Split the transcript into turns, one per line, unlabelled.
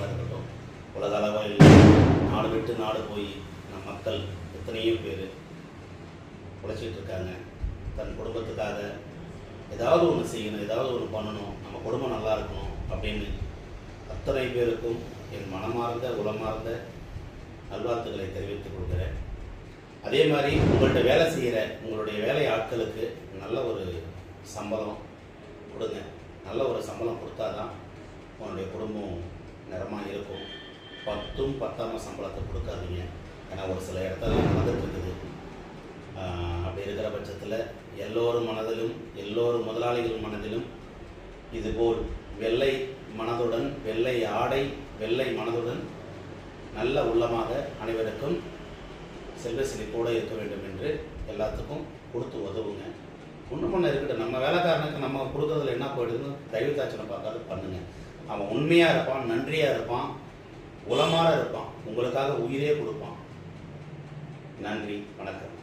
இருக்கிறவங்களாக இருக்கட்டும், உலக அளவில் நாடு விட்டு நாடு போய் நம் மக்கள் எத்தனையோ பேர் உழைச்சிட்டு இருக்காங்க. தன் குடும்பத்துக்காக ஏதாவது ஒன்று செய்யணும், ஏதாவது ஒன்று பண்ணணும், நம்ம குடும்பம் நல்லா இருக்கணும் அப்படின்னு அத்தனை பேருக்கும் என் மனமார்ந்த உளமார்ந்த நல்வாழ்த்துக்களை தெரிவித்துக் கொள்கிறேன். அதே மாதிரி உங்கள்கிட்ட வேலை செய்கிற உங்களுடைய வேலை ஆட்களுக்கு நல்ல ஒரு சம்பளம் கொடுங்க. நல்ல ஒரு சம்பளம் கொடுத்தா தான் உங்களுடைய குடும்பம் நிறமாக இருக்கும். 10ம் 10ஆம் சம்பளத்தை கொடுக்காதீங்க. ஏன்னா ஒரு சில இடத்துல நடந்துட்டு இருக்குது. அப்படி இருக்கிற பட்சத்தில் எல்லோரும் மனதிலும், எல்லோரும் முதலாளிகள் மனதிலும் இதுபோல் வெள்ளை மனதுடன், வெள்ளை ஆடை, வெள்ளை மனதுடன் நல்ல உள்ளமாக அனைவருக்கும் செல்வ செழிப்போடு இருக்க வேண்டும் என்று எல்லாத்துக்கும் கொடுத்து உதவுங்க. ஒன்று இருக்கட்டும், நம்ம வேலைக்காரனுக்கு நம்ம கொடுக்கறதுல என்ன போயிடுதுன்னு தயவுதாட்சணை பார்க்காத பண்ணுங்க. அவன் உண்மையாக இருப்பான், நன்றியாக இருப்பான், உளமாற இருப்பான், உங்களுக்காக உயிரே கொடுப்பான். நன்றி, வணக்கம்.